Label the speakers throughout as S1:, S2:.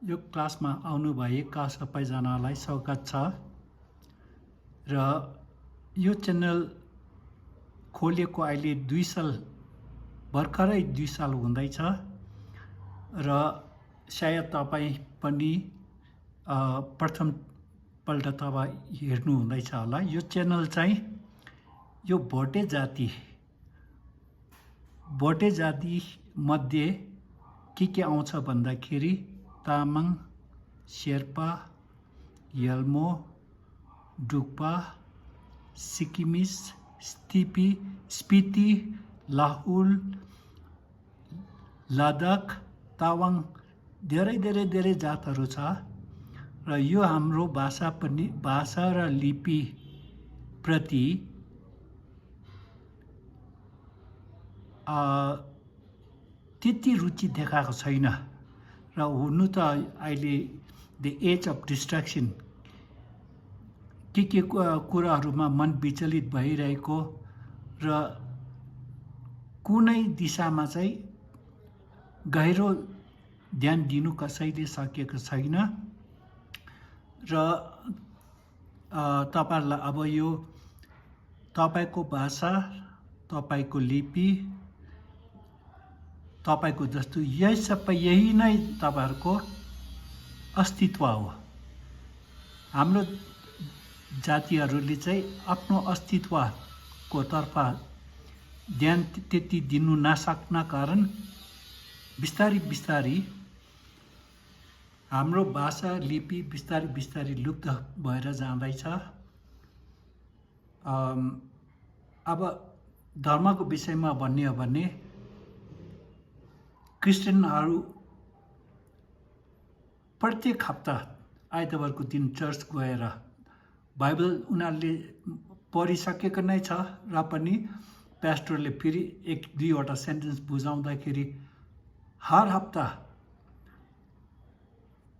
S1: यो क्लासमा आउनुभएका सबैजनालाई स्वागत छ र यो च्यानल खोलेको अहिले 2 साल भर्खरै 2 साल हुँदैछ र सायद तपाईँ पनि प्रथमपल्ट तपाईँ हेर्नु हुँदैछ होला। यो च्यानल चाहिँ यो भोटे जाति मध्ये के आउँछ भन्दाखेरि तामाङ, शेर्पा, यल्मो, डुक्पा, सिक्किमिस, स्पिति, लाहुल, लद्दाख, तावाङ धेरै जातहरू छ र यो हाम्रो भाषा र लिपि प्रति त्यति रुचि देखाएको छैन र हुनु त अहिले द एज अफ डिस्ट्र्याक्सन के कुराहरूमा मन विचलित भइरहेको र कुनै दिशामा चाहिँ गहिरो ध्यान दिनु कसैले सकेको छैन र तपाईहरुलाई अब यो तपाईको भाषा, तपाईको लिपि, तपाईको जस्तो यही नै तपाईहरुको अस्तित्व हो। हाम्रो जातिहरूले चाहिँ आफ्नो अस्तित्वको तर्फ ध्यान त्यति दिनु नसक्न कारण बिस्तारी हाम्रो भाषा लिपि बिस्तारी लुप्त भएर जाँदैछ। अब धर्मको विषयमा भन्ने हो भने क्रिस्चियनहरू प्रत्येक हप्ता आइतबारको दिन चर्च गएर बाइबल उनीहरूले पढिसकेको नै छ र पनि पास्टरले फेरि 1-2 वटा सेन्टेन्स बुझाउँदाखेरि हर हप्ता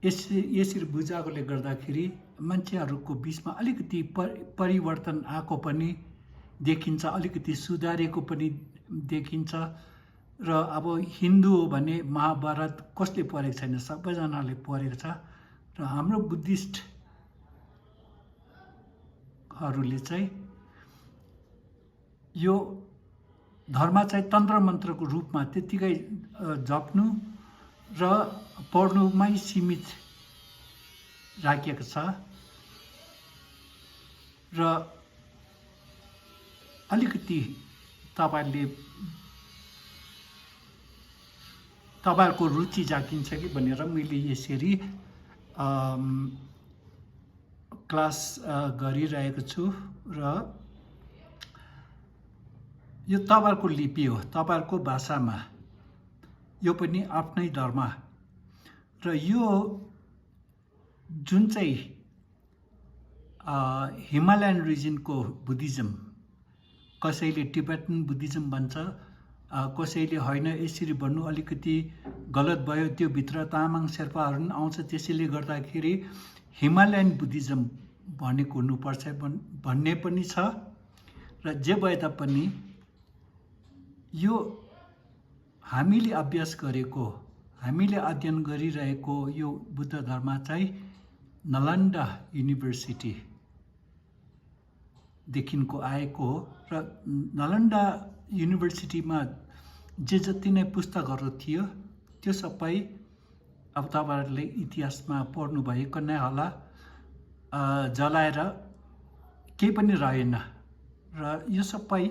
S1: यसरी बुझाएकोले गर्दाखेरि मान्छेहरूको बीचमा अलिकति परिवर्तन आएको पनि देखिन्छ, अलिकति सुधारेको पनि देखिन्छ र अब हिन्दू हो भने महाभारत कसले पढेको छैन, सबैजनाले पढेको छ र हाम्रो बुद्धिस्टहरूले चाहिँ यो धर्म चाहिँ तन्त्र मन्त्रको रूपमा त्यतिकै जप्नु र पढ्नुमै सीमित राखेको छ र अलिकति तपाईहरुको रुचि जागिन्छ कि भनेर मैले यसरी क्लास गरिरहेको छु र यो तपाईहरुको लिपि हो, तपाईहरुको भाषामा यो पनि आफ्नै धर्म र यो जुन चाहिँ हिमालयन रिजनको बुद्धिज्म, कसैले टिबेटन बुद्धिज्म भन्छ, कसैले होइन यसरी भन्नु अलिकति गलत भयो, त्यो भित्र तामाङ शेर्पाहरू पनि आउँछ, त्यसैले गर्दाखेरि हिमालयन बुद्धिज्म भनेको हुनुपर्छ भन्ने पनि छ र जे भए तापनि यो हामीले अभ्यास गरेको, हामीले अध्ययन गरिरहेको यो बुद्ध धर्म चाहिँ नालन्दा युनिभर्सिटी देखिनको आएको हो र नालन्दा युनिभर्सिटीमा जति नै पुस्तकहरू थियो त्यो सबै अब तपाईहरुले इतिहासमा पढ्नु भएको नै होला, जलाएर केही पनि रहेन र यो सबै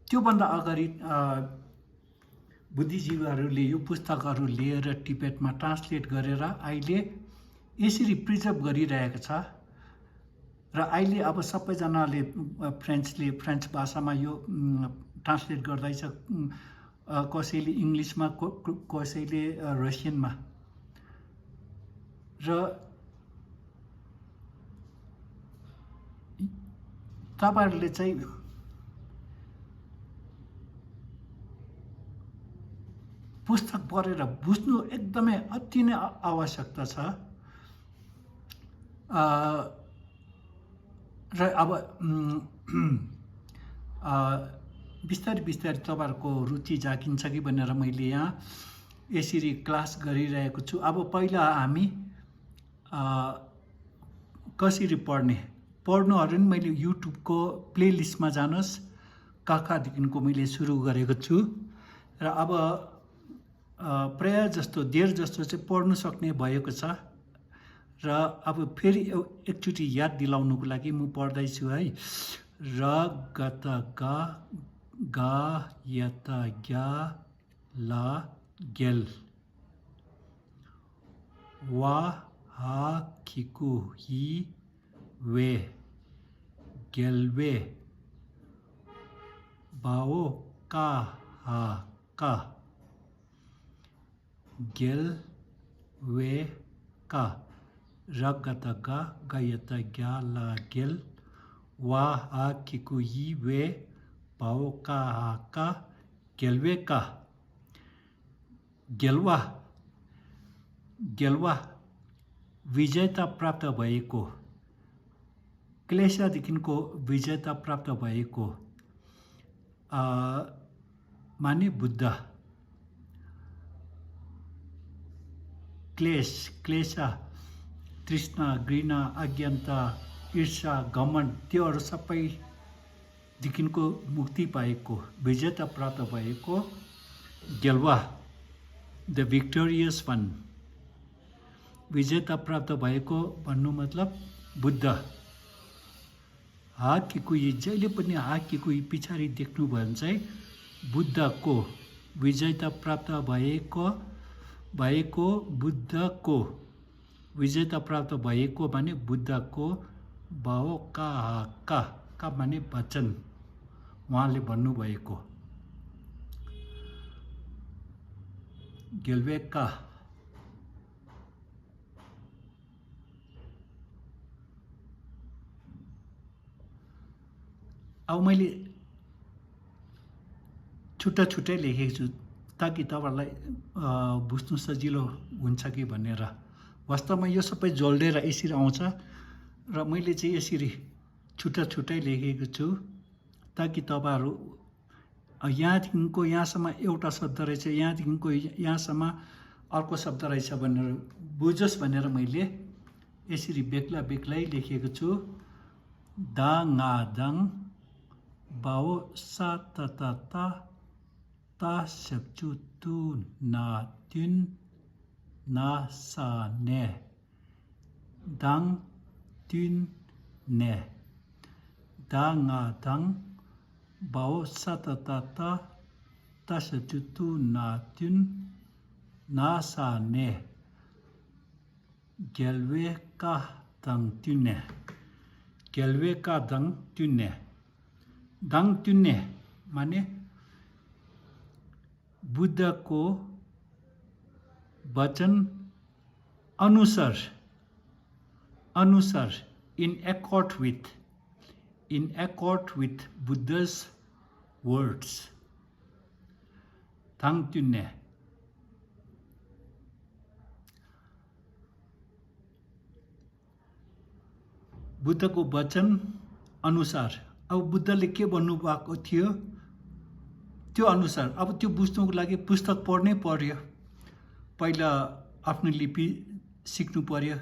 S1: त्योभन्दा अगाडि बुद्धिजीवीहरूले यो पुस्तकहरू लिएर टिबेटमा ट्रान्सलेट गरेर अहिले यसरी प्रिजर्भ गरिरहेको छ र अहिले अब सबैजनाले फ्रेन्च भाषामा यो ट्रान्सलेट गर्दैछ, कसैले इङ्ग्लिसमा, कसैले रसियनमा र तपाईहरुले चाहिँ पुस्तक पढेर बुझ्नु एकदमै अति नै आवश्यकता छ र अब बिस्तारै तपाईहरुको रुचि जागिन्छ कि भनेर मैले यहाँ यसरी क्लास गरिरहेको छु। अब पहिला हामी कसरी पढ्नुहरू नि मैले युट्युबको प्लेलिस्टमा जानुहोस्, काखादेखिको मैले सुरु गरेको छु र अब प्रायः जस्तो धेर जस्तो चाहिँ पढ्नु सक्ने भएको छ र अब फेरि एकचोटि याद दिलाउनुको लागि म पढ्दैछु है। र गत गा गा यत ग्या ला गेल वा हा खिकु हि वे गेलवे बाओ का हा का गेल वे का रगत गा गयत ग्या ला गेल वा हा खिकु हि वे बाओ का हा का गेलवे का। गेलवा गेलवा विजेता प्राप्त भएको, क्लेशदेखिको विजेता प्राप्त भएको माने बुद्ध। क्लेश क्लेशा तृष्णा घृणा अज्ञानता ईर्षा घमण्ड त्योहरू सबैदेखिको मुक्ति पाएको, विजेता प्राप्त भएको गेलवा द विक्टोरियस वान। विजेता प्राप्त भएको भन्नु मतलब बुद्ध। हा किकुई जहिले पनि हा किकुई पछाडि देख्नुभयो भने चाहिँ बुद्धको विजेता प्राप्त भएको बुद्धको विजेता प्राप्त भएको भने बुद्धको भाव का माने वचन उहाँले भन्नुभएको गेलवे का। अब मैले छुट्टा छुट्टै लेखेको छु ताकि तपाईँहरूलाई बुझ्नु सजिलो हुन्छ कि भनेर। वास्तवमा यो सबै जोडेर यसरी आउँछ र मैले चाहिँ यसरी छुट्टा छुट्टै लेखेको छु ताकि तपाईँहरू यहाँदेखिको यहाँसम्म एउटा शब्द रहेछ, यहाँदेखिको यहाँसम्म अर्को शब्द रहेछ भनेर बुझोस् भनेर मैले यसरी बेग्ला बेग्लै लेखेको छु। दाङा दाङ बाओ सा ता ता ता ता सेप्चु तु ना तिन ना सा ने दाङ तिन ने दाङा दाङ बाओ सा ता ता ता ता सेप्चु तु ना तिन ना सा ने गेलवे का दङ तिन्ने गेलवे का दङ तिन्ने। दङ तिन्ने माने बुद्धको वचन अनुसार in accord with Buddha's words। दङ तिन्ने बुद्धको वचन अनुसार। अब बुद्धले के भन्नुभएको थियो त्यो अनुसार अब त्यो बुझ्नुको लागि पुस्तक पढ्नै पर्यो। पहिला आफ्नो लिपि सिक्नु पर्यो,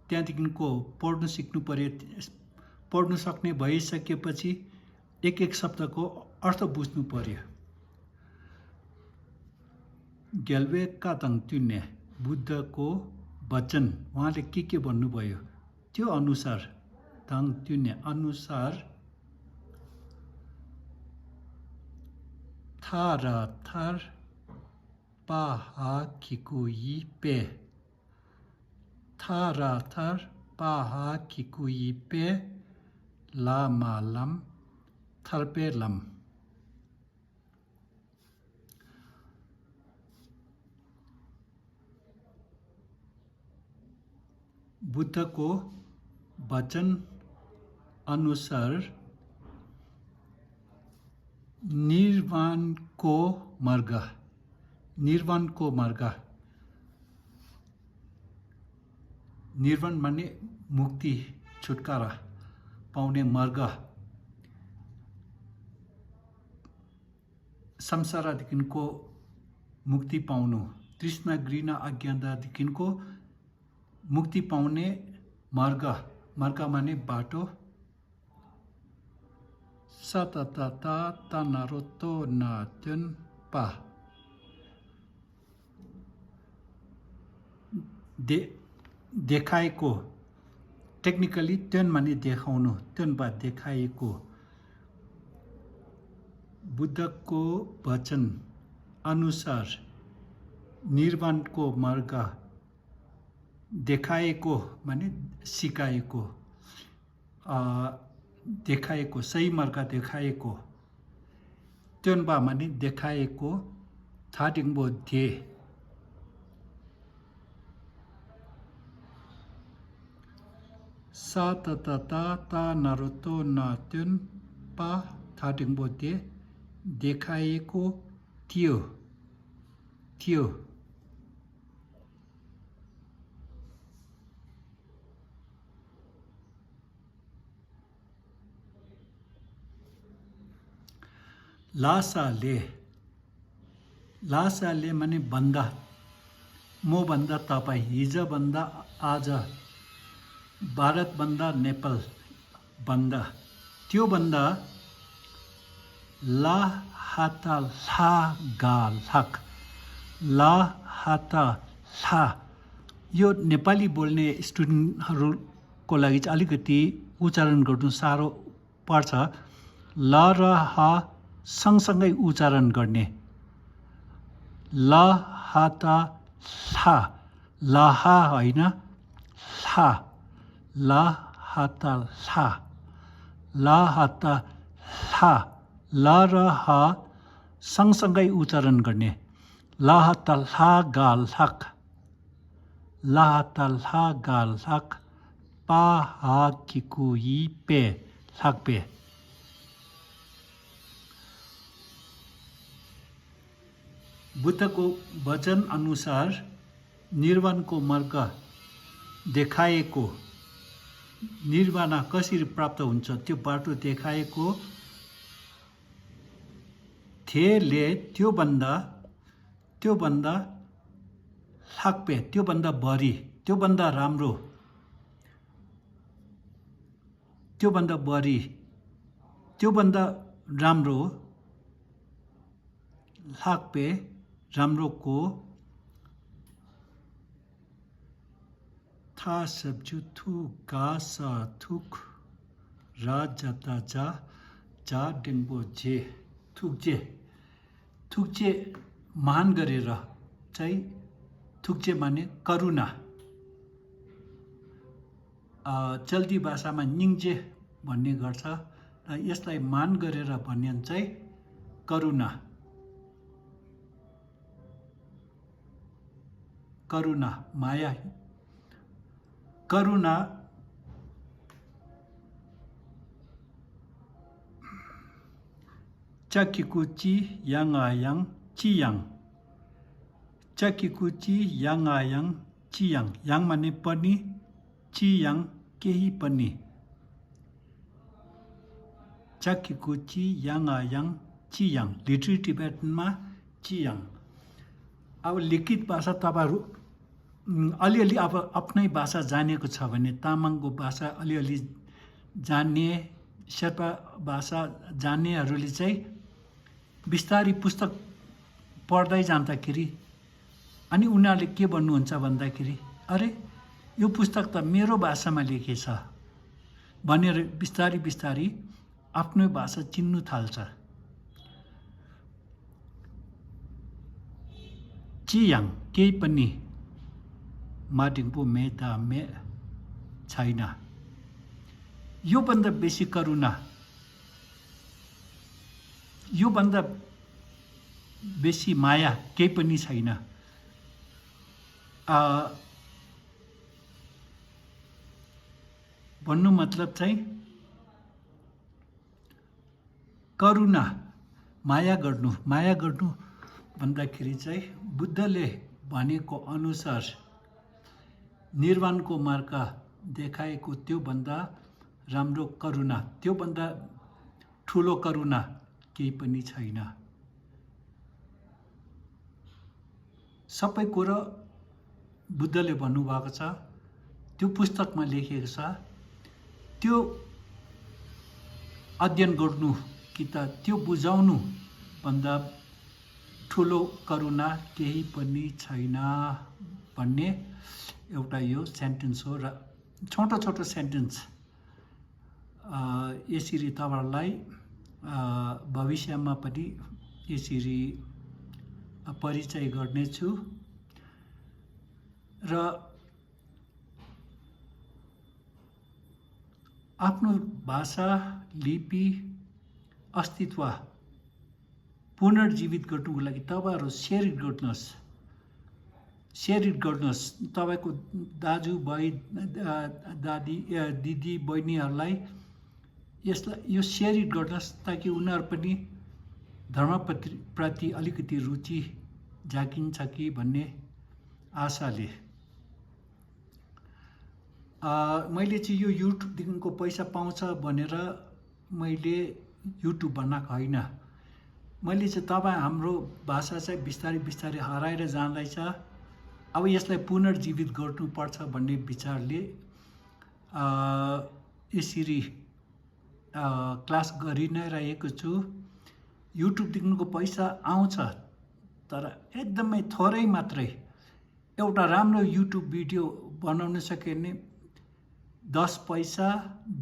S1: त्यहाँदेखिको पढ्नु सिक्नु पर्यो। पढ्नु सक्ने भइसकेपछि एक एक शब्दको अर्थ बुझ्नु पर्यो। गेलवे का दङ तिन्ने बुद्धको वचन उहाँले के भन्नुभयो त्यो अनुसार दङ तिन्ने अनुसार थार थार पा हा खिकु यी पे थार थार पा हा खिकु यी पे ला मा लम थर्पे लम। बुद्धको वचन अनुसार निर्वाणको मार्ग निर्वाण माने मुक्ति छुटकारा पाउने मार्ग। संसारदेखिको मुक्ति पाउनु, तृष्णा घृणा अज्ञानतादेखिको मुक्ति पाउने मार्ग, मार्ग माने बाटो। सततता तनारोतो नात्यन पा देखाएको, टेक्निकली त्यन माने देखाउनु, त्यन बा देखाएको। बुद्धको वचन अनुसार निर्वाणको मार्ग देखाएको माने सिकाएको, देखाएको, सही मार्ग देखाएको। त्यनबा माने देखाएको, थाटिङबो दे साततता ता नरोतो नात्यन पा थाटिङबो दे देखाएको थियो, थियो। लासाले, लासाले माने भन्दा, म भन्दा तपाईँ, हिजो भन्दा आज, भारत भन्दा नेपाल भन्दा, त्यो भन्दा ला हाता ला गा लाक, ला हाता ला। यो नेपाली बोल्ने स्टुडेन्टहरूको लागि चाहिँ अलिकति उच्चारण गर्नु साह्रो पर्छ। ल र ह सँगसँगै उच्चारण गर्ने। ल हाता ला, लाहा होइन ला, ला हाता ला, ला हाता ला, ल र ह सँगसँगै उच्चारण गर्ने। ला हाता ला गा लाक, ला हाता ला गा लाक, पा हा किकु यी पे लाक पे। बुद्धको वचन अनुसार निर्वाणको मार्ग देखाएको, निर्वाण कसरी प्राप्त हुन्छ त्यो बाटो देखाएको थिएले, त्योभन्दा लाक्पे, त्योभन्दा बढी, त्योभन्दा राम्रो, त्योभन्दा बढी, त्योभन्दा राम्रो, लाक्पे राम्रोको था सब्जु थु गा सा थुक रा जाता जा जा डेङ्बो जे थुक्जे, थुक्जे महान गरेर चाहिँ, थुक्जे माने करुणा। चल्ती भाषामा निङ्जे भन्ने गर्छ र यसलाई मान गरेर भन्ने चाहिँ करुणा, करुणा माया। करुणा चकिकुची याङआयाङ चियाङ, चकिकुची याङआयाङ चियाङ, याङ माने पनि, चियाङ केही पनि। चकिकुची याङआयाङ चियाङ, लिटरली टिबेटनमा चियाङ। अब लिखित भाषा तपाईँहरू अलिअलि अब आफ्नै भाषा जानेको छ भने, तामाङको भाषा अलिअलि जान्ने, शेर्पा भाषा जान्नेहरूले चाहिँ बिस्तारै पुस्तक पढ्दै जाँदाखेरि अनि उनीहरूले के भन्नुहुन्छ भन्दाखेरि, अरे यो पुस्तक त मेरो भाषामा लेखेछ भनेर बिस्तारै बिस्तारै आफ्नो भाषा चिन्नु थाल्छ। चियाङ केही पनि, माडिङपो मेदा मे छैन। योभन्दा बेसी करुणा, योभन्दा बेसी माया केही पनि छैन। भन्नु मतलब चाहिँ करुणा, माया गर्नु भन्दाखेरि चाहिँ बुद्धले भनेको अनुसार निर्वाणको मार्ग देखाएको त्योभन्दा राम्रो करुणा, त्योभन्दा ठुलो करुणा केही पनि छैन। सबै कुरा बुद्धले भन्नुभएको छ, त्यो पुस्तकमा लेखिएको छ। त्यो अध्ययन गर्नु कि त त्यो बुझाउनु भन्दा ठुलो करुणा केही पनि छैन भन्ने एउटा यो सेन्टेन्स हो। र छोटो छोटो सेन्टेन्स यसरी तपाईँहरूलाई भविष्यमा पनि यसरी परिचय गर्नेछु। र आफ्नो भाषा, लिपि, अस्तित्व पुनर्जीवित गर्नुको लागि तपाईँहरू सेयर गर्नुहोस्। तपाईँको दाजुभाइ, दादी, दिदी, बहिनीहरूलाई यो सेयर गर्नुहोस्, ताकि उनीहरू पनि धर्मप्रति अलिकति रुचि जागिन्छ कि भन्ने आशाले। मैले चाहिँ यो युट्युबदेखिको पैसा पाउँछ भनेर मैले युट्युब बनाएको होइन। मैले चाहिँ हाम्रो भाषा चाहिँ बिस्तारै बिस्तारै हराएर जाँदैछ, अब यसलाई पुनर्जीवित गर्नुपर्छ भन्ने विचारले यसरी क्लास गरि नै रहेको छु। युट्युबदेखिको पैसा आउँछ, तर एकदमै थोरै मात्रै। एउटा राम्रो युट्युब भिडियो बनाउन सक्यो भने 10 पैसा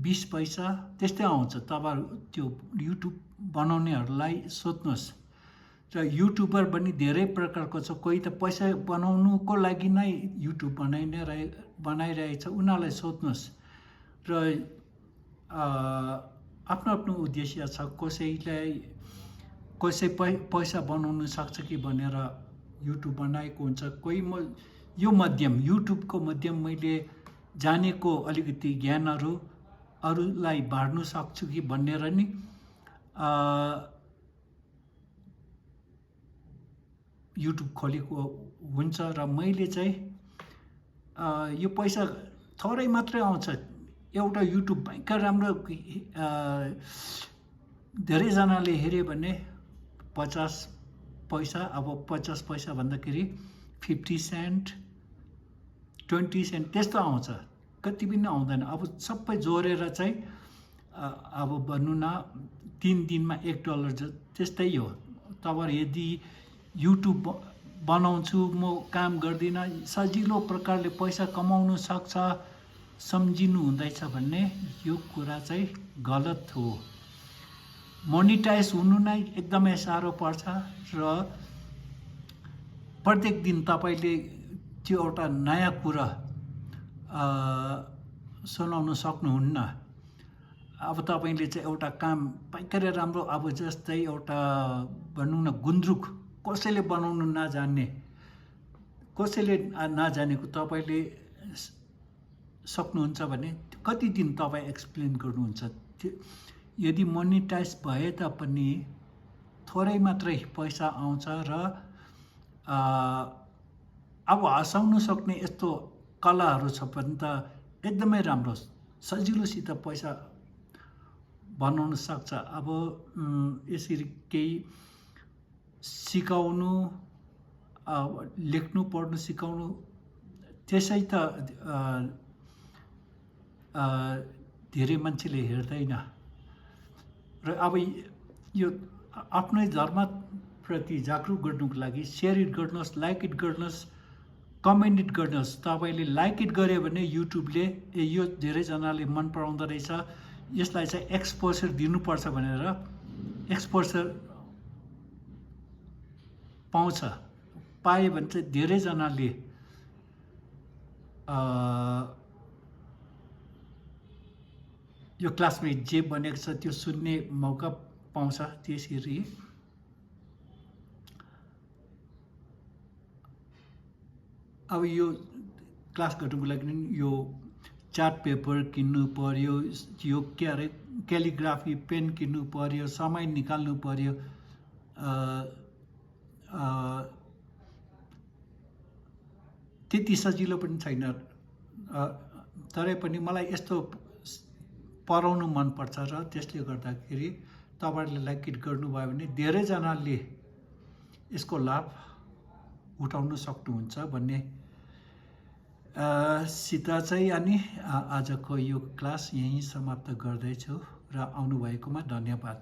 S1: 20 पैसा त्यस्तै आउँछ। तपाईँहरू त्यो युट्युब बनाउनेहरूलाई सोध्नुहोस्। र युट्युबर पनि धेरै प्रकारको छ। कोही त पैसा बनाउनुको लागि नै युट्युब बनाइरहेछ, उनीहरूलाई सोध्नुहोस्। र आफ्नो आफ्नो उद्देश्य छ। कसै पैसा बनाउनु सक्छ कि भनेर युट्युब बनाएको हुन्छ। कोही यो माध्यम, युट्युबको माध्यम मैले जानेको अलिकति ज्ञानहरू अरूलाई बाँड्नु सक्छु कि भनेर नि युट्युब खोलेको हुन्छ। र मैले चाहिँ यो पैसा थोरै मात्रै आउँछ। एउटा युट्युब भयङ्कर राम्रो धेरैजनाले हेऱ्यो भने 50 पैसा, अब 50 पैसा भन्दाखेरि 50 सेन्ट 20 सेन्ट त्यस्तो आउँछ, कति पनि आउँदैन। अब सबै जोडेर चाहिँ अब भन्नु न 3 दिनमा $1 त्यस्तै हो। तपाईँहरू यदि युट्युब बनाउँछु, म काम गर्दिनँ, सजिलो प्रकारले पैसा कमाउनु सक्छ सम्झिनु हुँदैछ भन्ने यो कुरा चाहिँ गलत हो। मोनिटाइज हुनु नै एकदमै साह्रो पर्छ। र प्रत्येक दिन तपाईँले त्यो एउटा नयाँ कुरा सुनाउन सक्नुहुन्न। अब तपाईँले चाहिँ एउटा काम भयङ्करै राम्रो, अब जस्तै एउटा भनौँ न गुन्द्रुक कसैले बनाउनु नजानेको तपाईँले सक्नुहुन्छ भने कति दिन तपाईँ एक्सप्लेन गर्नुहुन्छ। यदि मोनिटाइज भए तापनि थोरै मात्रै पैसा आउँछ। र अब हँसाउनु सक्ने यस्तो कलाहरू छ भने त एकदमै राम्रो, सजिलोसित पैसा बनाउन सक्छ। अब यसरी केही सिकाउनु, लेख्नु पढ्नु सिकाउनु, त्यसै त धेरै मान्छेले हेर्दैन। र अब यो आफ्नै धर्मप्रति जागरुक गर्नुको लागि सेयर इट गर्नुहोस्, लाइक इट गर्नुहोस्, कमेन्ट इट गर्नुहोस्। तपाईँले लाइक इट गऱ्यो भने युट्युबले यो धेरैजनाले मन पराउँदो रहेछ, यसलाई चाहिँ एक्सपोजर दिनुपर्छ भनेर एक्सपोजर पाउँछ। पायो भने चाहिँ धेरैजनाले यो क्लासमा जे बनेको छ त्यो सुन्ने मौका पाउँछ। त्यसरी अब यो क्लास गर्नुको लागि यो चार्ट पेपर किन्नु पर्यो, यो के अरे क्यालिग्राफी पेन किन्नु पर्यो, समय निकाल्नु पर्यो। त्यति सजिलो पनि छैन। तरै पनि मलाई यस्तो पढाउनु मनपर्छ र त्यसले गर्दाखेरि तपाईँहरूले लाइक इट गर्नुभयो भने धेरैजनाले यसको लाभ उठाउन सक्नुहुन्छ भन्ने सित चाहिँ अनि आजको यो क्लास यहीँ समाप्त गर्दैछु र आउनुभएकोमा धन्यवाद।